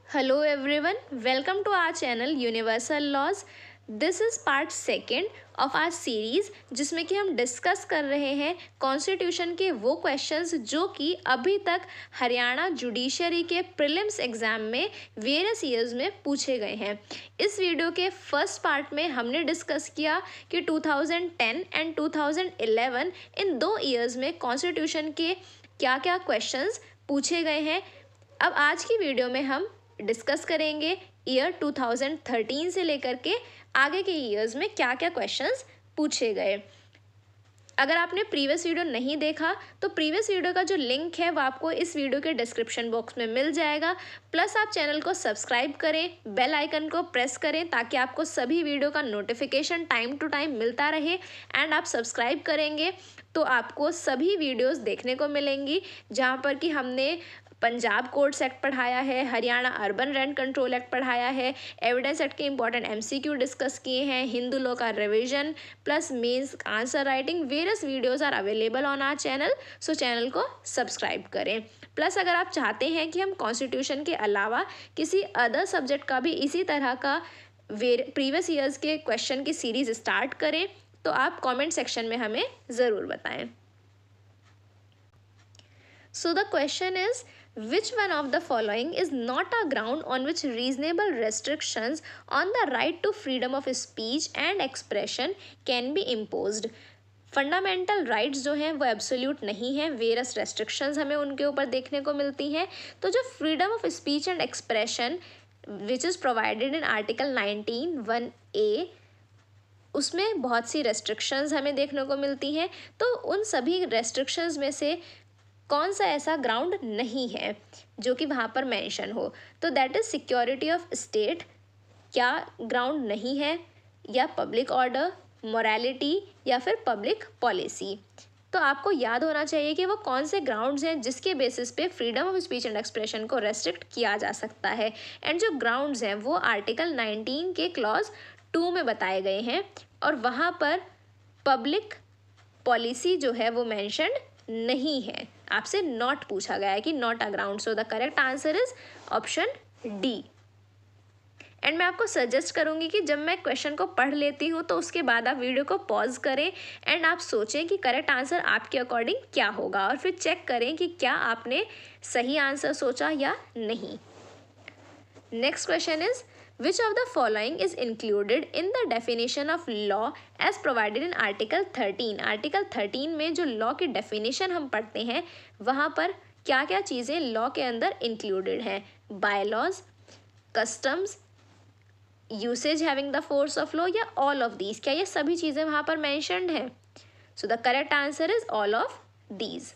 Hello everyone, welcome to our channel Universal Laws. This is part second of R series जिसमें कि हम discuss कर रहे हैं कॉन्स्टिट्यूशन के वो क्वेश्चंस जो कि अभी तक हरियाणा जुडिशरी के प्रीलिम्स एग्ज़ाम में वेरियस ईयर्स में पूछे गए हैं। इस वीडियो के फर्स्ट पार्ट में हमने डिस्कस किया कि 2010 एंड 2011 इन दो ईयर्स में कॉन्स्टिट्यूशन के क्या क्या क्वेश्चंस पूछे गए हैं। अब आज की वीडियो में हम डिस्कस करेंगे ईयर 2013 से लेकर के आगे के ईयर्स में क्या क्या क्वेश्चंस पूछे गए। अगर आपने प्रीवियस वीडियो नहीं देखा तो प्रीवियस वीडियो का जो लिंक है वो आपको इस वीडियो के डिस्क्रिप्शन बॉक्स में मिल जाएगा। प्लस आप चैनल को सब्सक्राइब करें, बेल आइकन को प्रेस करें ताकि आपको सभी वीडियो का नोटिफिकेशन टाइम टू टाइम मिलता रहे। एंड आप सब्सक्राइब करेंगे तो आपको सभी वीडियोस देखने को मिलेंगी जहाँ पर कि हमने पंजाब कोर्ट्स एक्ट पढ़ाया है, Haryana urban rent control act पढ़ाया है, एविडेंस एक्ट के इंपॉर्टेंट एमसीक्यू डिस्कस किए हैं, हिंदू लॉ का revision plus mains answer writing. Various videos are available on our channel, so channel को सब्सक्राइब करें। प्लस अगर आप चाहते हैं कि हम कॉन्स्टिट्यूशन के अलावा किसी अदर सब्जेक्ट का भी इसी तरह का प्रीवियस ईयर्स के क्वेश्चन की सीरीज स्टार्ट करें तो आप कॉमेंट सेक्शन में हमें ज़रूर बताएं। So the question is, which one of the following is not a ground on which reasonable restrictions on the right to freedom of speech and expression can be imposed? Fundamental rights जो हैं वो absolute नहीं हैं, various restrictions हमें उनके ऊपर देखने को मिलती हैं। तो जो freedom of speech and expression which is provided in article 19(1)(a) उसमें बहुत सी रेस्ट्रिक्शंस हमें देखने को मिलती हैं। तो उन सभी रेस्ट्रिक्शंस में से कौन सा ऐसा ग्राउंड नहीं है जो कि वहाँ पर मेंशन हो? तो that is security of state, क्या ग्राउंड नहीं है, या पब्लिक ऑर्डर, मोरालिटी, या फिर पब्लिक पॉलिसी। तो आपको याद होना चाहिए कि वो कौन से ग्राउंड्स हैं जिसके बेसिस पे freedom of speech and expression को रेस्ट्रिक्ट किया जा सकता है। एंड जो ग्राउंड्स हैं वो आर्टिकल 19 के क्लॉज 2 में बताए गए हैं और वहाँ पर पब्लिक पॉलिसी जो है वो मैंशनड नहीं है। आपसे नॉट पूछा गया है कि not a ground, so the correct answer is option D. And मैं आपको सजेस्ट करूंगी कि जब मैं क्वेश्चन को पढ़ लेती हूँ तो उसके बाद आप वीडियो को पॉज करें एंड आप सोचें कि करेक्ट आंसर आपके अकॉर्डिंग क्या होगा और फिर चेक करें कि क्या आपने सही आंसर सोचा या नहीं। Next question is, which of the following is included in the definition of law as provided in article 13? Article 13 में जो लॉ की डेफिनेशन हम पढ़ते हैं वहाँ पर क्या क्या चीज़ें लॉ के अंदर इंक्लूडेड हैं? Bylaws, customs, usage having the force of law, या ऑल ऑफ दीज? क्या ये सभी चीज़ें वहाँ पर मैंशनड हैं? सो the correct answer is all of these,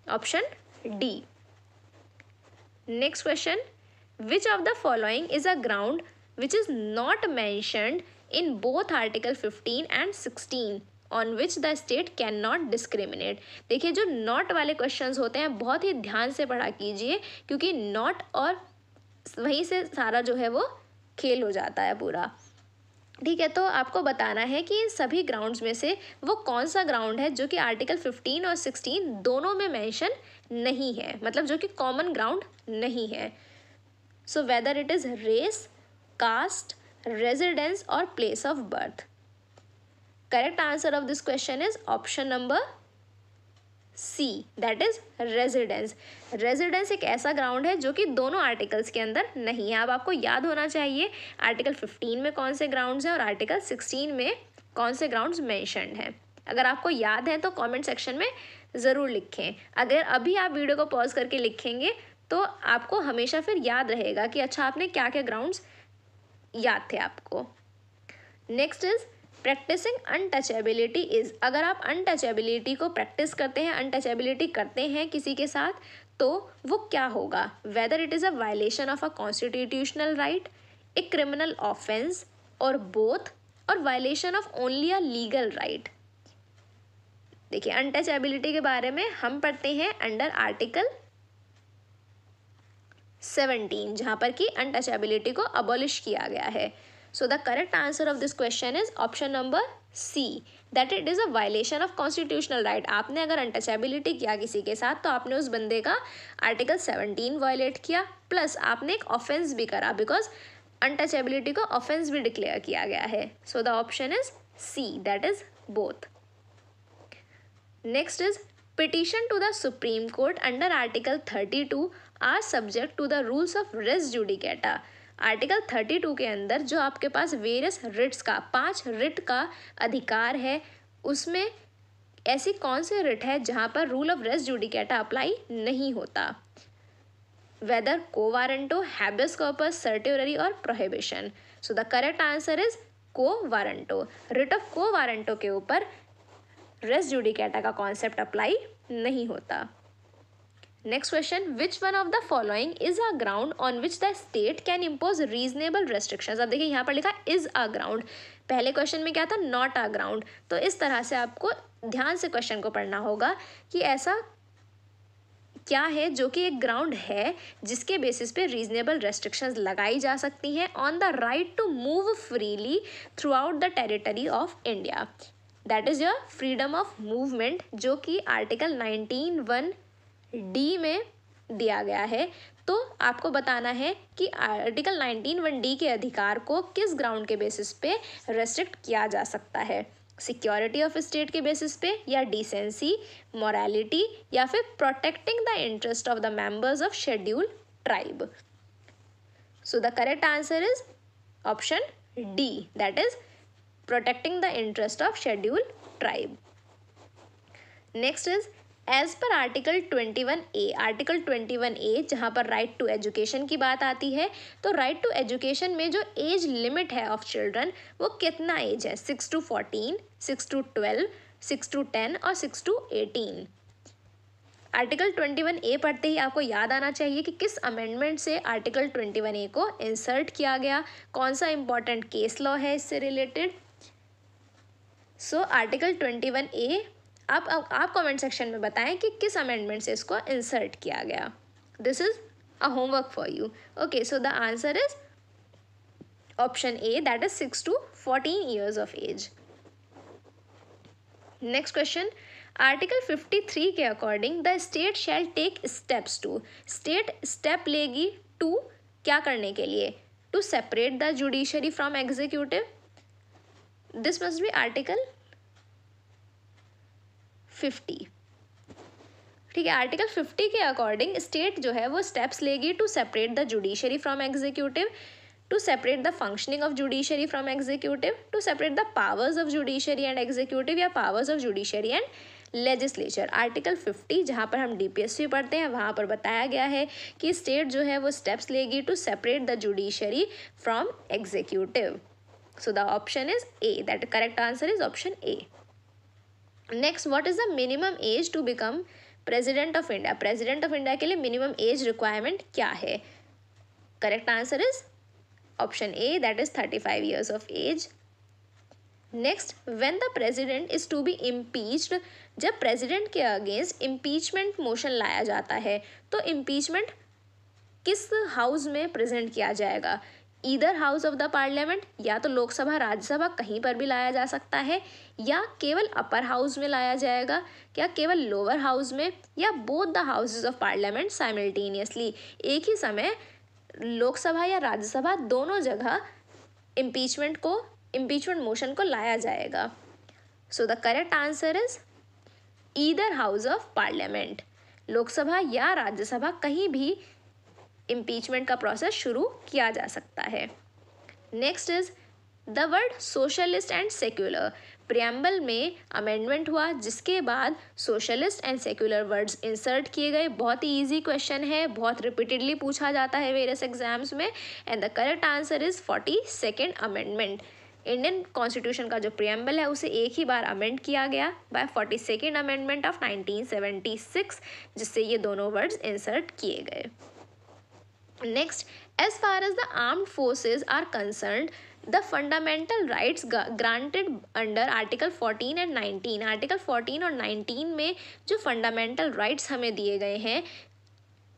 option D. Next question, which of the following is a ground which is not mentioned in both article 15 and 16 on which the state cannot discriminate? देखिए जो not वाले questions होते हैं बहुत ही ध्यान से पढ़ा कीजिए क्योंकि नॉट और वहीं से सारा जो है वो खेल हो जाता है पूरा। ठीक है, तो आपको बताना है कि इन सभी ग्राउंड्स में से वो कौन सा ग्राउंड है जो कि आर्टिकल 15 और 16 दोनों में मेंशन नहीं है, मतलब जो कि कॉमन ग्राउंड नहीं है। So whether it is race, caste, residence or place of birth. Correct answer of this question is option number C, that is residence. Residence एक ऐसा ग्राउंड है जो कि दोनों आर्टिकल्स के अंदर नहीं है। अब आपको याद होना चाहिए आर्टिकल 15 में कौन से ग्राउंड्स हैं और आर्टिकल 16 में कौन से ग्राउंड्स मेंशन्ड हैं। अगर आपको याद है तो कमेंट सेक्शन में ज़रूर लिखें। अगर अभी आप वीडियो को पॉज करके लिखेंगे तो आपको हमेशा फिर याद रहेगा कि अच्छा आपने क्या क्या ग्राउंड्स याद थे आपको। Next is practising untouchability is, अगर आप अनटचेबिलिटी को प्रैक्टिस करते हैं, अनटचेबिलिटी करते हैं किसी के साथ तो वो क्या होगा? Whether it is a violation of a constitutional right, a criminal offence, और बोथ, और violation of only a legal right. देखिए अनटचेबिलिटी के बारे में हम पढ़ते हैं अंडर आर्टिकल 17 जहाँ पर कि अनटचेबिलिटी को अबॉलिश किया गया है। So the correct answer of this question is option number C that it is a violation of constitutional right. आपने अगर अनटचेबिलिटी किया किसी के साथ तो आपने उस बंदे का आर्टिकल 17 वायलेट किया, प्लस आपने एक ऑफेंस भी करा, बिकॉज अनटचेबिलिटी को ऑफेंस भी डिक्लेयर किया गया है। So the option is C, that is both. Next is petition to the Supreme Court under article 32 or subject to the rules of res judicata. Article 32 के अंदर जो आपके पास वेरियस रिट्स का 5 रिट का अधिकार है, उसमें ऐसी कौन सी रिट है जहां पर rule of res judicata apply नहीं होता? Whether quo warranto, habeas corpus, certiorari और prohibition. So the correct answer is quo warranto. Writ of quo warranto के ऊपर रेस जुडिकेटा का कॉन्सेप्ट अप्लाई नहीं होता। Next question, which one of the following is a ground on which the state can impose reasonable restrictions. अब देखिए यहाँ पर लिखा इज अ ग्राउंड, पहले क्वेश्चन में क्या था, नॉट अ ग्राउंड। तो इस तरह से आपको ध्यान से क्वेश्चन को पढ़ना होगा कि ऐसा क्या है जो कि एक ग्राउंड है जिसके बेसिस पे रीजनेबल रेस्ट्रिक्शंस लगाई जा सकती हैं on the right to move freely throughout the territory of India. That is your freedom of movement, जो कि आर्टिकल 19(1)(d) में दिया गया है। तो आपको बताना है कि आर्टिकल 19(1)(d) के अधिकार को किस ग्राउंड के बेसिस पे रेस्ट्रिक्ट किया जा सकता है, सिक्योरिटी ऑफ स्टेट के बेसिस पे, या डिसेंसी, मोरालिटी, या फिर protecting the interest of the members of schedule tribe. So the correct answer is option D, that is protecting the interest of scheduled tribe. Next is as per article 21A, article 21A जहाँ पर right to education की बात आती है, तो right to education में जो age limit है of children वो कितना age है, 6 to 14, 6 to 12, 6 to 10 और 6 to 18। आर्टिकल 21A पढ़ते ही आपको याद आना चाहिए कि किस अमेंडमेंट से आर्टिकल 21A को इंसर्ट किया गया, कौन सा इंपॉर्टेंट केस लॉ है इससे रिलेटेड। सो आर्टिकल 21A आप कमेंट सेक्शन में बताएं कि किस अमेंडमेंट से इसको इंसर्ट किया गया। This is a homework for you. Okay, so the answer is option A, that is 6 to 14 years of age. Next question, article 53 के according the state shall take steps to, state steps लेगी to क्या करने के लिए, to separate the judiciary from executive. This must be article 50। ठीक है, article 50 के according state जो है वो स्टेप्स लेगी to separate the judiciary from executive, to separate the functioning of judiciary from executive, to separate the powers of judiciary and executive, या powers of judiciary and legislature. Article 50 जहाँ पर हम DPSC पढ़ते हैं वहाँ पर बताया गया है कि स्टेट जो है वो स्टेप्स लेगी to separate the judiciary from executive. So the option is A, that correct answer is option A. Next, what is the minimum age to become president of India? President of India के लिए minimum age requirement क्या है? Correct answer is option A, that is 35 years of age. Next, when the president is to be impeached, जब president के against impeachment motion लाया जाता है तो impeachment किस हाउस में प्रेजेंट किया जाएगा? Either house of the parliament, या तो लोकसभा राज्यसभा कहीं पर भी लाया जा सकता है, या केवल अपर हाउस में लाया जाएगा, या केवल लोअर हाउस में, या both the houses of parliament simultaneously, एक ही समय लोकसभा या राज्यसभा दोनों जगह इम्पीचमेंट मोशन को लाया जाएगा। सो the correct answer is either house of parliament, Lok Sabha या राज्यसभा कहीं भी इम्पीचमेंट का प्रोसेस शुरू किया जा सकता है। Next is the word socialist and secular. Preamble में अमेंडमेंट हुआ जिसके बाद socialist and secular words insert किए गए। बहुत ही ईजी क्वेश्चन है, बहुत रिपीटेडली पूछा जाता है वेरियस एग्जाम्स में, and the correct answer is 42nd amendment. Indian constitution का जो प्रियम्बल है उसे एक ही बार अमेंड किया गया बाय 42nd अमेंडमेंट ऑफ 1976, जिससे ये दोनों वर्ड्स इंसर्ट किए गए। Next, as far as the armed forces are concerned, the fundamental rights granted under Article 14 and 19, Article 14 और 19 में जो fundamental rights हमें दिए गए हैं,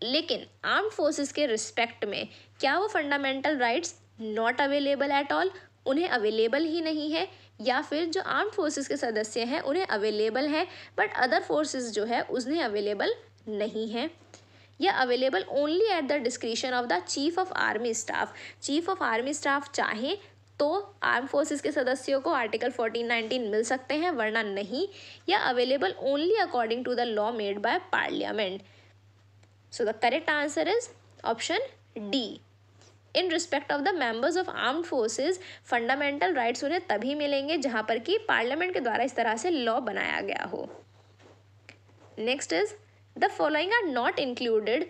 लेकिन आर्म्ड फोर्सेस के रिस्पेक्ट में क्या वो fundamental rights not available at all, उन्हें अवेलेबल ही नहीं है, या फिर जो आर्म्ड फोर्सेस के सदस्य हैं उन्हें अवेलेबल है बट अदर फोर्सेस जो है उन्हें अवेलेबल नहीं है, या available only at the discretion of the chief of army staff. Chief of army staff चाहें तो आर्म फोर्सेस के सदस्यों को आर्टिकल 1419 मिल सकते हैं वरना नहीं, या available only according to the law made by Parliament. So the correct answer is option D. In respect of the members of armed forces fundamental rights उन्हें तभी मिलेंगे जहां पर कि पार्लियामेंट के द्वारा इस तरह से लॉ बनाया गया हो। Next is the following are not included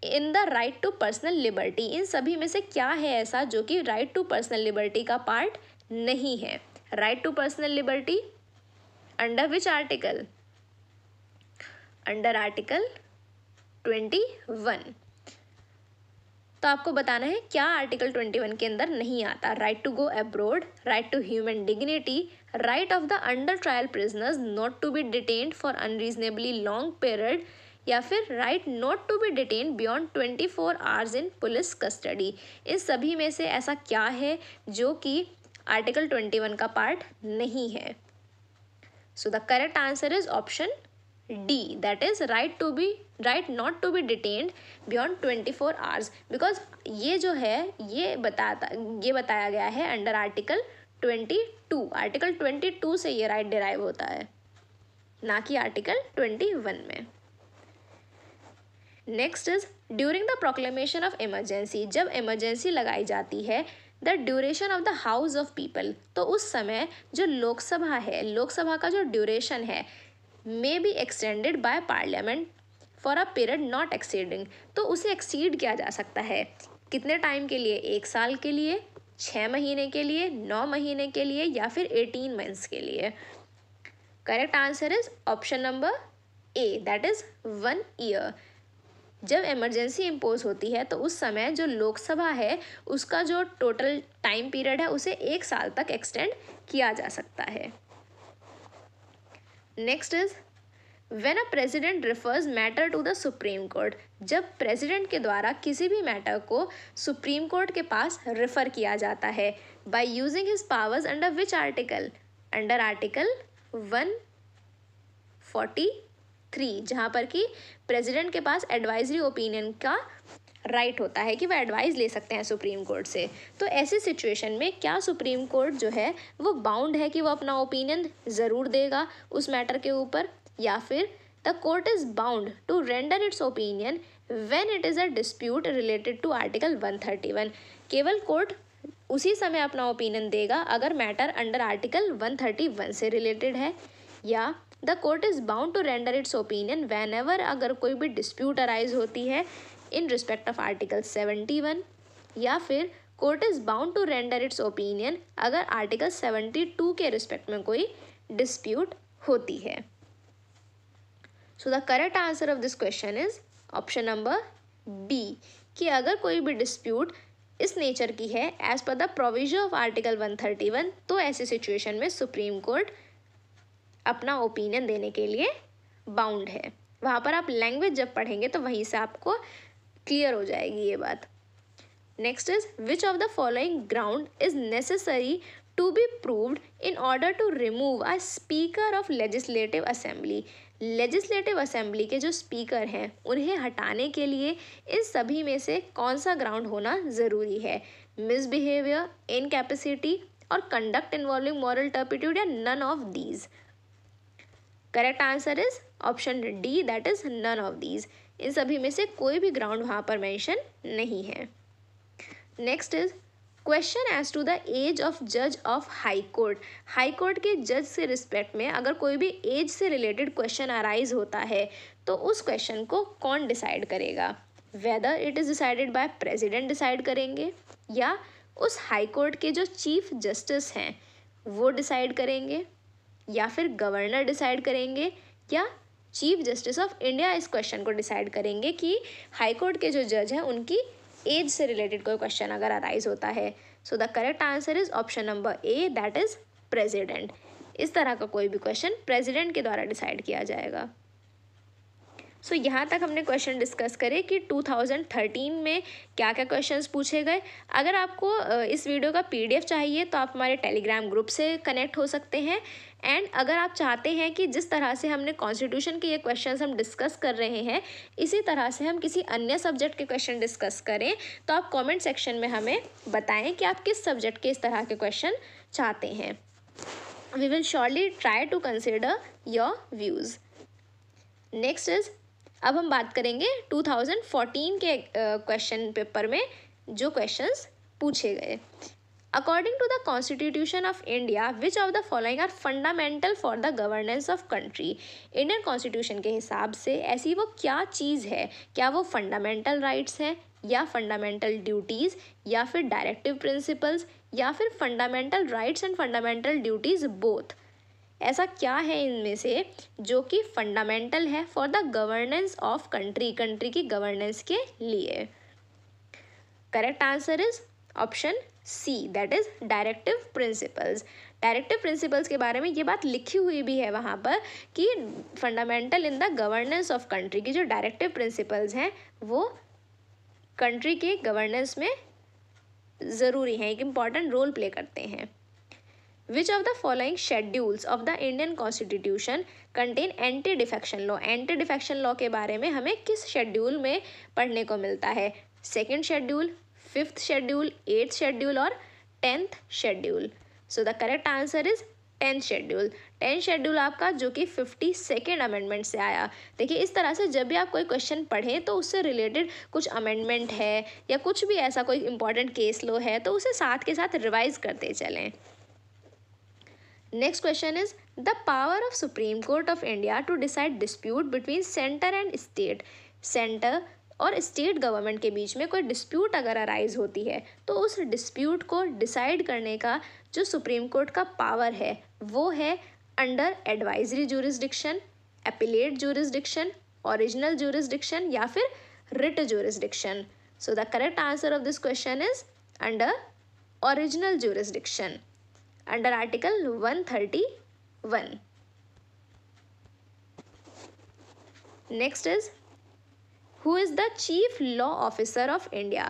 in the right to personal liberty. इन सभी में से क्या है ऐसा जो कि राइट टू पर्सनल लिबर्टी का पार्ट नहीं है? Right to personal liberty under which article? Under article 21। तो आपको बताना है क्या आर्टिकल 21 के अंदर नहीं आता। Right to go abroad, right to human dignity, right of the under trial prisoners not to be detained for unreasonably long period, या फिर right not to be detained beyond 24 hours in police custody. इन सभी में से ऐसा क्या है जो कि आर्टिकल 21 का पार्ट नहीं है? So the correct answer is option D, that is right not to be detained beyond 24 hours, because ये जो है ये बताया गया है अंडर आर्टिकल 22। आर्टिकल 22 से ये राइट डिराइव होता है, ना कि आर्टिकल 21 में। Next is during the proclamation of emergency. जब इमरजेंसी लगाई जाती है the duration of the House of people, तो उस समय जो लोकसभा है, लोकसभा का जो ड्यूरेशन है may be extended by parliament for a period not exceeding, तो उसे एक्सीड किया जा सकता है। कितने टाइम के लिए? 1 साल के लिए, 6 महीने के लिए, 9 महीने के लिए, या फिर 18 मंथ्स के लिए। Correct answer is option number A, that is 1 year. जब इमरजेंसी इम्पोज होती है तो उस समय जो लोकसभा है उसका जो टोटल टाइम पीरियड है उसे 1 साल तक एक्सटेंड किया जा सकता है। Next is when a president refers matter to the Supreme Court. जब प्रेसिडेंट के द्वारा किसी भी मैटर को सुप्रीम कोर्ट के पास रेफर किया जाता है by using his powers under which article? Under article 143, जहाँ पर कि प्रेसिडेंट के पास एडवाइजरी ओपिनियन का राइट होता है कि वह एडवाइस ले सकते हैं सुप्रीम कोर्ट से। तो ऐसी सिचुएशन में क्या सुप्रीम कोर्ट जो है वो बाउंड है कि वो अपना ओपिनियन ज़रूर देगा उस मैटर के ऊपर, या फिर the court is bound to render its opinion when it is a dispute related to article 131। केवल कोर्ट उसी समय अपना ओपिनियन देगा अगर मैटर अंडर आर्टिकल 131 से रिलेटेड है, या the court is bound to render its opinion whenever अगर कोई भी डिस्प्यूट अराइज होती है इन रिस्पेक्ट ऑफ आर्टिकल 71, या फिर court is bound to render its opinion अगर आर्टिकल 72 के रिस्पेक्ट में कोई डिस्प्यूट होती है। So the correct answer of this question is option number B, कि अगर कोई भी डिस्प्यूट इस नेचर की है as per the provision of article 131, तो ऐसी सिचुएशन में सुप्रीम कोर्ट अपना ओपिनियन देने के लिए बाउंड है। वहाँ पर आप लैंग्वेज जब पढ़ेंगे तो वहीं से आपको क्लियर हो जाएगी ये बात। Next is which of the following ground is necessary to be proved in order to remove a speaker of legislative assembly. Legislative assembly के जो स्पीकर हैं उन्हें हटाने के लिए इन सभी में से कौन सा ग्राउंड होना ज़रूरी है? मिसबिहेवियर, इनकैपेसिटी और कंडक्ट इन्वॉल्विंग मॉरल टर्पिट्यूड, या none of these? Correct answer is option D, that is none of these. इन सभी में से कोई भी ग्राउंड वहाँ पर मेंशन नहीं है। Next is question as to the age of जज of high court. High court के जज से रिस्पेक्ट में अगर कोई भी एज से रिलेटेड क्वेश्चन अराइज होता है तो उस क्वेश्चन को कौन डिसाइड करेगा? Whether it is decided by president decide करेंगे, या उस हाई कोर्ट के जो चीफ जस्टिस हैं वो डिसाइड करेंगे, या फिर गवर्नर डिसाइड करेंगे, या चीफ जस्टिस ऑफ इंडिया इस क्वेश्चन को डिसाइड करेंगे कि हाई कोर्ट के जो जज हैं उनकी एज से रिलेटेड कोई क्वेश्चन अगर अराइज होता है। So the correct answer is option number A, that is president. इस तरह का कोई भी क्वेश्चन प्रेसिडेंट के द्वारा डिसाइड किया जाएगा। सो यहाँ तक हमने क्वेश्चन डिस्कस करे कि 2013 में क्या क्या क्वेश्चंस पूछे गए। अगर आपको इस वीडियो का PDF चाहिए तो आप हमारे टेलीग्राम ग्रुप से कनेक्ट हो सकते हैं। एंड अगर आप चाहते हैं कि जिस तरह से हमने कॉन्स्टिट्यूशन के ये क्वेश्चंस हम डिस्कस कर रहे हैं इसी तरह से हम किसी अन्य सब्जेक्ट के क्वेश्चन डिस्कस करें तो आप कमेंट सेक्शन में हमें बताएं कि आप किस सब्जेक्ट के इस तरह के क्वेश्चन चाहते हैं। We will surely try to consider your views. Next is, अब हम बात करेंगे 2014 के क्वेश्चन पेपर में जो क्वेश्चंस पूछे गए। According to the constitution of India which of the following are fundamental for the governance of country. Indian constitution के हिसाब से ऐसी वो क्या चीज़ है, क्या वो फंडामेंटल राइट्स हैं या फंडामेंटल ड्यूटीज़ या फिर डायरेक्टिव प्रिंसिपल्स या फिर fundamental rights and fundamental duties both. ऐसा क्या है इनमें से जो कि फंडामेंटल है for the governance of country, country की गवर्नेंस के लिए। Correct answer is option C, that is directive principles. Directive principles के बारे में ये बात लिखी हुई भी है वहाँ पर कि fundamental in the governance of country की जो डायरेक्टिव प्रिंसिपल्स हैं वो कंट्री के गवर्नेंस में ज़रूरी हैं, एक इम्पॉर्टेंट रोल प्ले करते हैं। Which of the following schedules of the Indian Constitution contain anti-defection law? Anti-defection law के बारे में हमें किस शेड्यूल में पढ़ने को मिलता है? Second schedule, fifth schedule, eighth schedule और 10th schedule. So the correct answer is 10th schedule. 10th schedule आपका जो कि 52nd अमेंडमेंट से आया। देखिए इस तरह से जब भी आप कोई क्वेश्चन पढ़ें तो उससे रिलेटेड कुछ अमेंडमेंट है या कुछ भी ऐसा कोई इंपॉर्टेंट केस लॉ है तो उसे साथ के साथ रिवाइज करते चलें। Next question is the power of Supreme Court of India to decide dispute between center and state. Centre और स्टेट गवर्नमेंट के बीच में कोई डिस्प्यूट अगर अराइज होती है तो उस डिस्प्यूट को डिसाइड करने का जो सुप्रीम कोर्ट का पावर है वो है under advisory jurisdiction, appellate jurisdiction, original jurisdiction या फिर writ jurisdiction. So the correct answer of this question is under original jurisdiction under article 131. Next is, who is the chief law officer of India?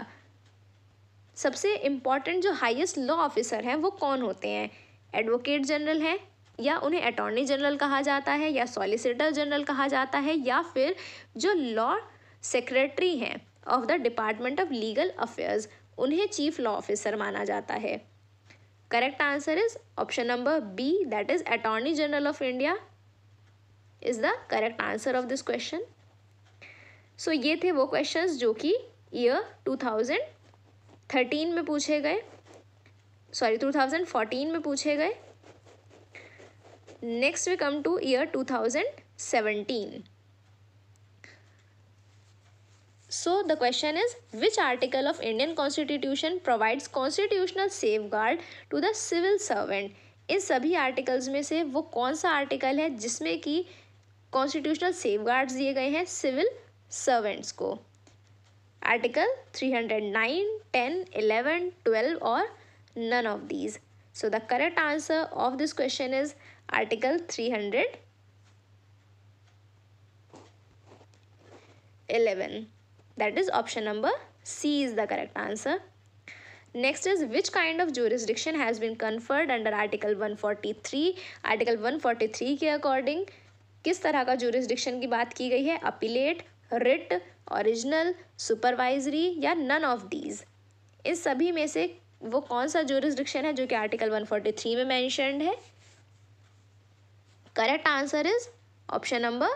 सबसे important जो highest law officer हैं वो कौन होते हैं? Advocate general हैं या उन्हें अटॉर्नी जनरल कहा जाता है या सॉलिसिटर जनरल कहा जाता है या फिर जो लॉ सेक्रेटरी हैं of the department of legal affairs उन्हें चीफ लॉ ऑफिसर माना जाता है। Correct answer is option number B, that is Attorney General of India is the correct answer of this question. So ये थे वो questions जो कि year 2013 में पूछे गए, 2014 में पूछे गए। Next we come to year 2017. So the question is, which article of Indian Constitution provides constitutional safeguard to the civil servant? इन सभी आर्टिकल्स में से वो कौन सा आर्टिकल है जिसमें कि कॉन्स्टिट्यूशनल सेफगार्ड्स दिए गए हैं सिविल सर्वेंट्स को? आर्टिकल 309, 10, 11, 12 और none of these. So the correct answer of this question is article 311. That is option number C is the correct answer. Next is, which kind of jurisdiction has been conferred under article 143? article 143 के according किस तरह का jurisdiction की बात की गई है? Appellate, writ, original, supervisory या नन ऑफ दीज। इस सभी में से वो कौन सा jurisdiction है जो कि आर्टिकल 143 में मैंशनड है? Correct answer is option number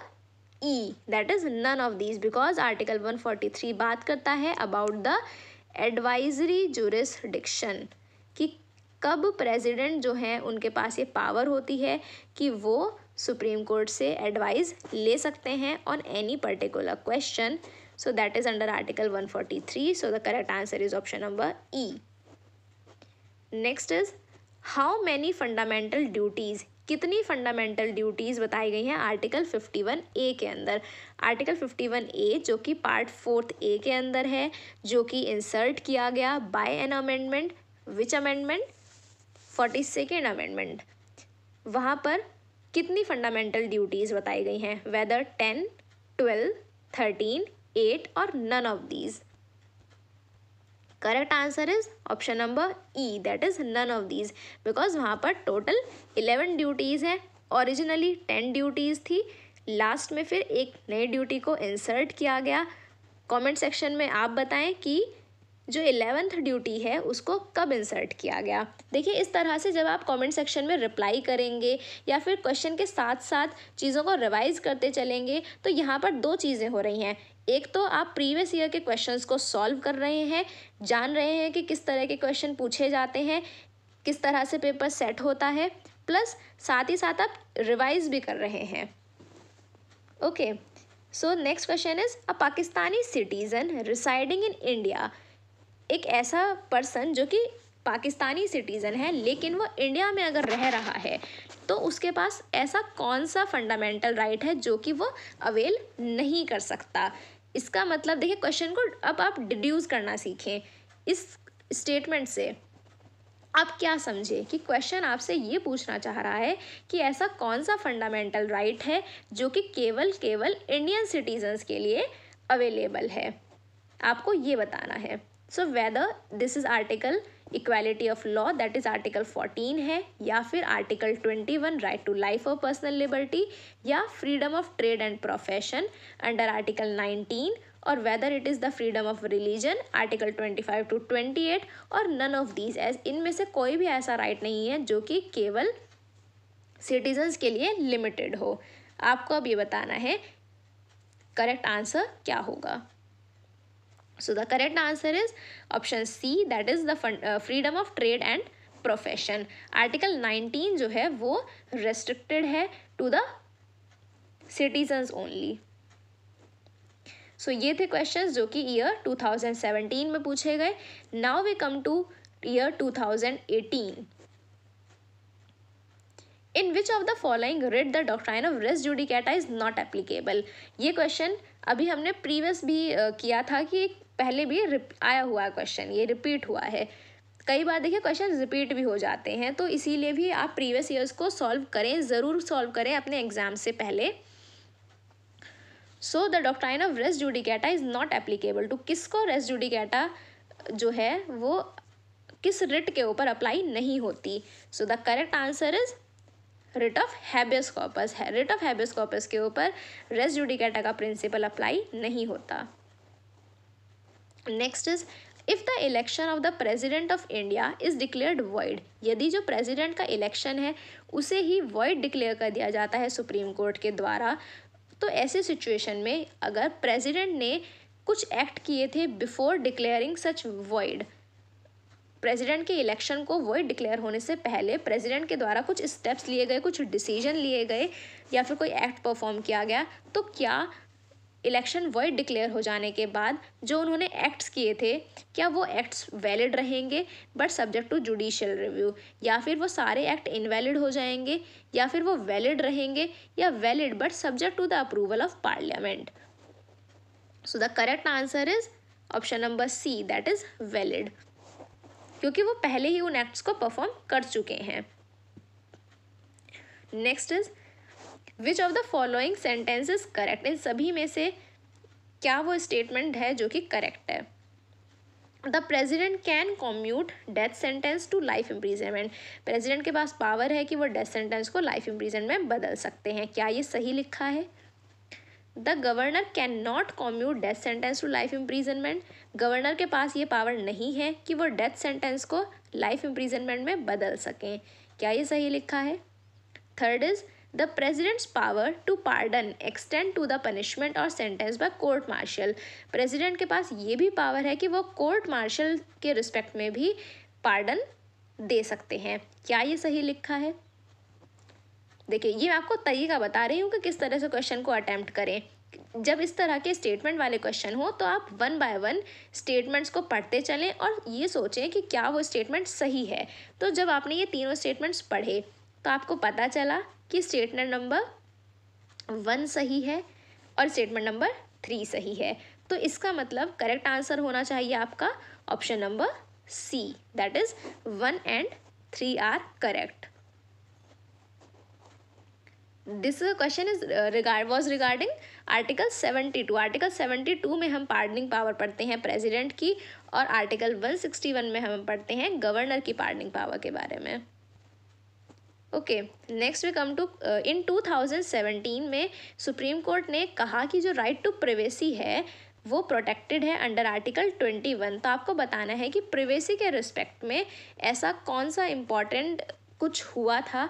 E, that is none of these, because article 143 बात करता है अबाउट द एडवाइजरी जुरिसडिक्शन कि कब प्रेसिडेंट जो हैं उनके पास ये पावर होती है कि वो सुप्रीम कोर्ट से एडवाइस ले सकते हैं on any particular question. So that is under article 143. So the correct answer is option number E. Next is, how many fundamental duties, कितनी फंडामेंटल ड्यूटीज़ बताई गई हैं आर्टिकल 51A के अंदर? आर्टिकल 51A जो कि पार्ट 4A के अंदर है, जो कि इंसर्ट किया गया by an amendment. Which amendment? 42nd amendment. वहाँ पर कितनी फंडामेंटल ड्यूटीज़ बताई गई हैं? वेदर 10, 12, 13, 8 और none of these? Correct answer is option number E, that is none of these, because वहाँ पर टोटल 11 ड्यूटीज़ हैं। ओरिजिनली 10 ड्यूटीज़ थी, लास्ट में फिर एक नई ड्यूटी को इंसर्ट किया गया। कमेंट सेक्शन में आप बताएं कि जो 11th ड्यूटी है उसको कब इंसर्ट किया गया। देखिए, इस तरह से जब आप कमेंट सेक्शन में रिप्लाई करेंगे या फिर क्वेश्चन के साथ साथ चीज़ों को रिवाइज करते चलेंगे तो यहाँ पर दो चीज़ें हो रही हैं। एक तो आप प्रीवियस ईयर के क्वेश्चंस को सॉल्व कर रहे हैं, जान रहे हैं कि किस तरह के क्वेश्चन पूछे जाते हैं, किस तरह से पेपर सेट होता है, प्लस साथ ही साथ आप रिवाइज भी कर रहे हैं। Okay, so next question is a Pakistani citizen residing in India. एक ऐसा पर्सन जो कि पाकिस्तानी सिटीज़न है लेकिन वो इंडिया में अगर रह रहा है तो उसके पास ऐसा कौन सा फंडामेंटल राइट है जो कि वो अवेल नहीं कर सकता। इसका मतलब देखिए, क्वेश्चन को अब आप डिड्यूस करना सीखें। इस स्टेटमेंट से आप क्या समझे कि क्वेश्चन आपसे ये पूछना चाह रहा है कि ऐसा कौन सा फंडामेंटल राइट है जो कि केवल इंडियन सिटीजन्स के लिए अवेलेबल है, आपको ये बताना है। So whether this is article equality of law, that is article 14 है, या फिर आर्टिकल 21 राइट टू लाइफ और पर्सनल लिबर्टी, या freedom of trade and profession under article 19, और whether it is the freedom of religion article 25 to 28, और none of these, as इनमें से कोई भी ऐसा राइट नहीं है जो कि केवल सिटीजन्स के लिए लिमिटेड हो। आपको अब ये बताना है करेक्ट आंसर क्या होगा। So the correct answer is option C, that is the freedom of trade and profession. Article 19 जो है वो restricted है to the citizens only. So ये थे questions जो कि year 2017 में पूछे गए। Now we come to year 2018. In which of the following writ the doctrine of res judicata is not applicable? ये क्वेश्चन अभी हमने प्रीवियस भी किया था कि पहले भी आया हुआ है क्वेश्चन, ये रिपीट हुआ है। कई बार देखिए क्वेश्चन रिपीट भी हो जाते हैं, तो इसीलिए भी आप प्रीवियस ईयर्स को सॉल्व करें, ज़रूर सॉल्व करें अपने एग्जाम से पहले। So the doctrine of res judicata is not applicable to, किसको रेस जुडिकेटा जो है वो किस रिट के ऊपर अप्लाई नहीं होती। सो the correct answer is writ of habeas corpus है। रिट ऑफ हैबियस कॉर्पस के ऊपर रेस जुडिकेटा का प्रिंसिपल अप्लाई नहीं होता। Next is if the election of the president of India is declared void, यदि जो प्रेजिडेंट का इलेक्शन है उसे ही वॉइड डिक्लेयर कर दिया जाता है सुप्रीम कोर्ट के द्वारा, तो ऐसे सिचुएशन में अगर प्रेजिडेंट ने कुछ एक्ट किए थे बिफोर डिक्लेयरिंग सच वॉइड, प्रेसिडेंट के इलेक्शन को वॉइड डिक्लेयर होने से पहले प्रेसिडेंट के द्वारा कुछ स्टेप्स लिए गए, कुछ डिसीजन लिए गए या फिर कोई एक्ट परफॉर्म किया गया, तो क्या इलेक्शन वॉइड डिक्लेयर हो जाने के बाद जो उन्होंने एक्ट्स किए थे क्या वो एक्ट्स वैलिड रहेंगे but subject to judicial review, या फिर वो सारे एक्ट इनवैलिड हो जाएंगे, या फिर वो वैलिड रहेंगे, या valid but subject to the approval of Parliament. So the correct answer is option number C, that is valid, क्योंकि वो पहले ही उन एक्ट्स को परफॉर्म कर चुके हैं। Next is which of the following sentences correct, इन सभी में से क्या वो स्टेटमेंट है जो कि करेक्ट है। The president can commute death sentence to life imprisonment, president के पास पावर है कि वो डेथ सेंटेंस को लाइफ इम्प्रीजनमेंट में बदल सकते हैं, क्या ये सही लिखा है। The governor can not commute death sentence to life imprisonment, governor के पास ये पावर नहीं है कि वो डेथ सेंटेंस को लाइफ इम्प्रीजनमेंट में बदल सकें, क्या ये सही लिखा है। Third is the president's power to pardon extend to the punishment और sentence by court martial, president के पास ये भी पावर है कि वो कोर्ट मार्शल के रिस्पेक्ट में भी पार्डन दे सकते हैं, क्या ये सही लिखा है। देखिए, ये मैं आपको तरीका बता रही हूँ कि किस तरह से क्वेश्चन को अटैम्प्ट करें। जब इस तरह के स्टेटमेंट वाले क्वेश्चन हो तो आप 1 by 1 स्टेटमेंट्स को पढ़ते चलें और ये सोचें कि क्या वो स्टेटमेंट सही है। तो जब आपने ये तीनों स्टेटमेंट्स पढ़े तो आपको पता चला कि स्टेटमेंट नंबर 1 सही है और स्टेटमेंट नंबर 3 सही है, तो इसका मतलब करेक्ट आंसर होना चाहिए आपका option number C, that is 1 and 3 are correct. This question is regarding article 72। Article 72 में हम पार्डनिंग पावर पढ़ते हैं प्रेसिडेंट की, और आर्टिकल 161 में हम पढ़ते हैं गवर्नर की पार्डनिंग पावर के बारे में। Okay, next we come to in 2017 में सुप्रीम कोर्ट ने कहा कि जो राइट टू प्राइवेसी है वो प्रोटेक्टेड है अंडर आर्टिकल 21। तो आपको बताना है कि प्राइवेसी के रिस्पेक्ट में ऐसा कौन सा इम्पॉर्टेंट कुछ हुआ था,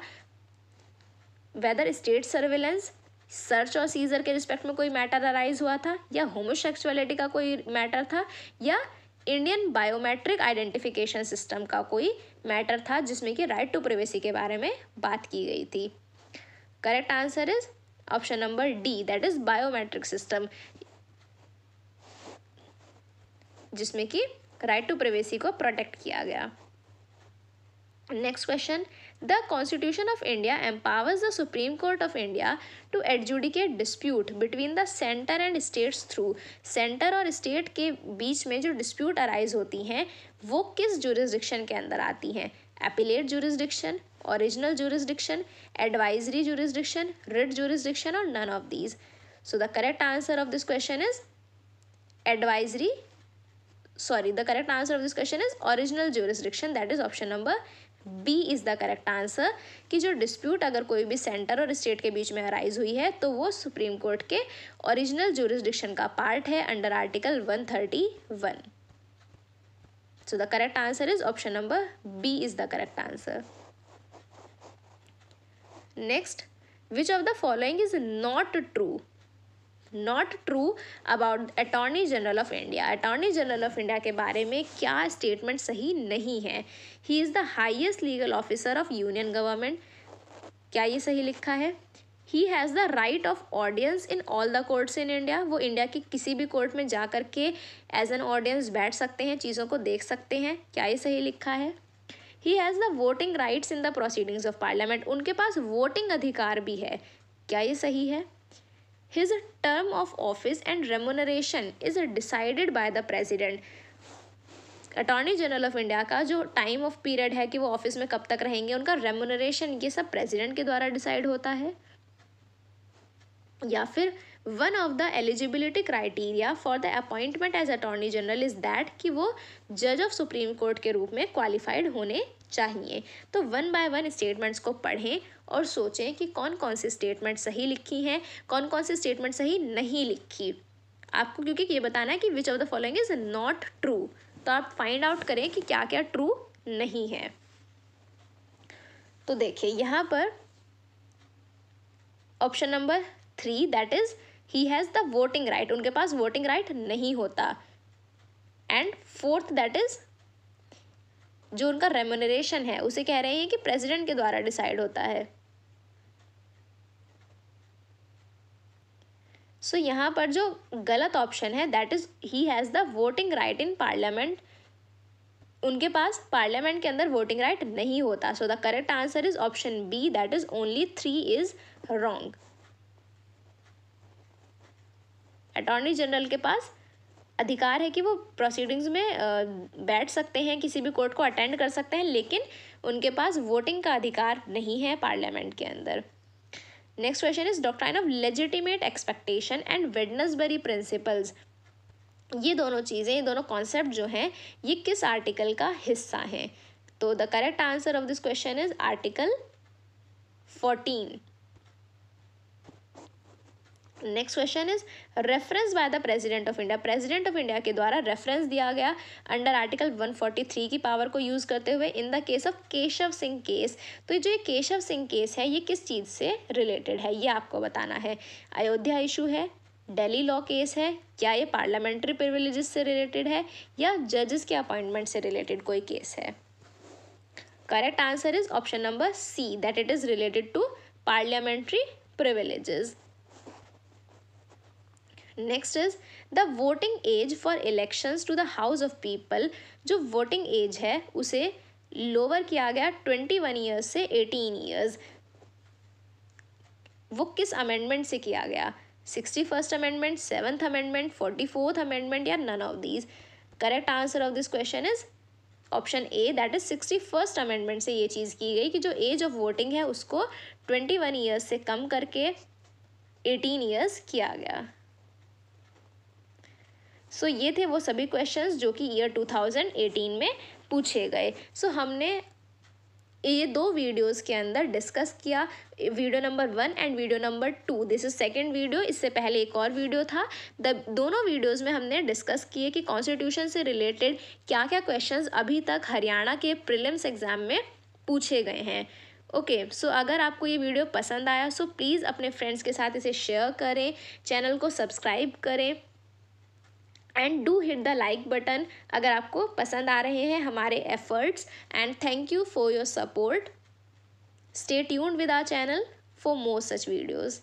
वेदर स्टेट सर्विलेंस, सर्च और सीजर के रिस्पेक्ट में कोई मैटर अराइज हुआ था, या होमोसेक्सुअलिटी का कोई मैटर था, या इंडियन बायोमेट्रिक आइडेंटिफिकेशन सिस्टम का कोई मैटर था जिसमें कि राइट टू प्राइवेसी के बारे में बात की गई थी। Correct answer is option number D, that is biometric system, जिसमें कि राइट टू प्राइवेसी को प्रोटेक्ट किया गया। Next question, the constitution of India empowers the Supreme Court of India to adjudicate dispute between the centre and states through. Centre और state के बीच में जो डिस्प्यूट अराइज होती हैं वो किस जुरिस्डिक्शन के अंदर आती हैं? Appellate jurisdiction, original jurisdiction, advisory jurisdiction, writ jurisdiction, और none of these. So the correct answer of this question is advisory, sorry, the correct answer of this question is original jurisdiction, that is option number B is the correct answer। कि जो dispute अगर कोई भी centre और state के बीच में arise हुई है तो वो सुप्रीम कोर्ट के ओरिजिनल जुरिस्डिक्शन का पार्ट है under article 131। So the correct answer is option number B is the correct answer। Next, which of the following is not true about attorney general of India. Attorney general of India के बारे में क्या statement सही नहीं है? He is the highest legal officer of union government, क्या ये सही लिखा है? ही has the right of audience in all the courts in India, वो इंडिया की किसी भी कोर्ट में जा कर के एज एन ऑडियंस बैठ सकते हैं, चीज़ों को देख सकते हैं, क्या ये सही लिखा है? ही has the voting rights in the proceedings of parliament, उनके पास वोटिंग अधिकार भी है, क्या ये सही है? His term of office and remuneration is decided by the president। Attorney general of India का जो टाइम ऑफ पीरियड है कि वो ऑफिस में कब तक रहेंगे, उनका रेमुनरेशन, ये सब प्रेसिडेंट के द्वारा डिसाइड होता है। या फिर one of the eligibility criteria for the appointment as attorney general is that कि वो जज ऑफ सुप्रीम कोर्ट के रूप में क्वालिफाइड होने चाहिए। तो वन बाय वन स्टेटमेंट्स को पढ़ें और सोचें कि कौन कौन सी स्टेटमेंट सही लिखी हैं, कौन कौन सी स्टेटमेंट सही नहीं लिखी आपको, क्योंकि ये बताना है कि विच of the following is not true. तो आप फाइंड आउट करें कि क्या क्या ट्रू नहीं है। तो देखिए यहाँ पर option number 3, that is he has the voting right, उनके पास वोटिंग राइट नहीं होता। एंड 4th, दैट इज जो उनका रेमुनरेशन है उसे कह रहे हैं कि प्रेसिडेंट के द्वारा डिसाइड होता है। सो यहाँ पर जो गलत ऑप्शन है that is he has the voting right in Parliament, उनके पास पार्लियामेंट के अंदर वोटिंग राइट नहीं होता। So the correct answer is option B, that is only 3 is wrong. Attorney general के पास अधिकार है कि वो प्रोसीडिंग्स में बैठ सकते हैं, किसी भी कोर्ट को अटेंड कर सकते हैं, लेकिन उनके पास वोटिंग का अधिकार नहीं है पार्लियामेंट के अंदर। Next question is doctrine of legitimate expectation and Wednesbury principles. ये दोनों चीज़ें, ये दोनों कॉन्सेप्ट जो हैं ये किस आर्टिकल का हिस्सा हैं? तो the correct answer of this question is article 14। Next question is reference by the president of India. President of India के द्वारा रेफरेंस दिया गया अंडर आर्टिकल 143 की पावर को यूज़ करते हुए in the case of Keshav Singh case. तो जो ये केशव सिंह केस है ये किस चीज़ से रिलेटेड है ये आपको बताना है। अयोध्या इशू है, दिल्ली लॉ केस है, क्या ये पार्लियामेंट्री प्रिविलेजेस से रिलेटेड है, या जजेस के अपॉइंटमेंट से रिलेटेड कोई केस है? Correct answer is option number C, that it is related to parliamentary privileges. Next is the voting age for elections to the House of People. जो voting age है उसे लोअर किया गया 21 years से 18 years. वो किस amendment से किया गया? 61st amendment, 7th amendment, 44th amendment, या none of these? Correct answer of this question is option A that is 61st amendment से ये चीज़ की गई कि जो एज ऑफ वोटिंग है उसको 21 ईयर्स से कम करके 18 ईयर्स किया गया। सो ये थे वो सभी क्वेश्चंस जो कि ईयर 2018 में पूछे गए। सो हमने ये दो वीडियोस के अंदर डिस्कस किया, video number 1 and video number 2। This is second video, इससे पहले एक और वीडियो था। दोनों वीडियोस में हमने डिस्कस किए कि कॉन्स्टिट्यूशन से रिलेटेड क्या क्या क्वेश्चंस अभी तक हरियाणा के प्रीलिम्स एग्जाम में पूछे गए हैं। ओके, सो अगर आपको ये वीडियो पसंद आया सो प्लीज़ अपने फ्रेंड्स के साथ इसे शेयर करें, चैनल को सब्सक्राइब करें and do hit the like button अगर आपको पसंद आ रहे हैं हमारे efforts. And thank you for your support. Stay tuned with our channel for more such videos.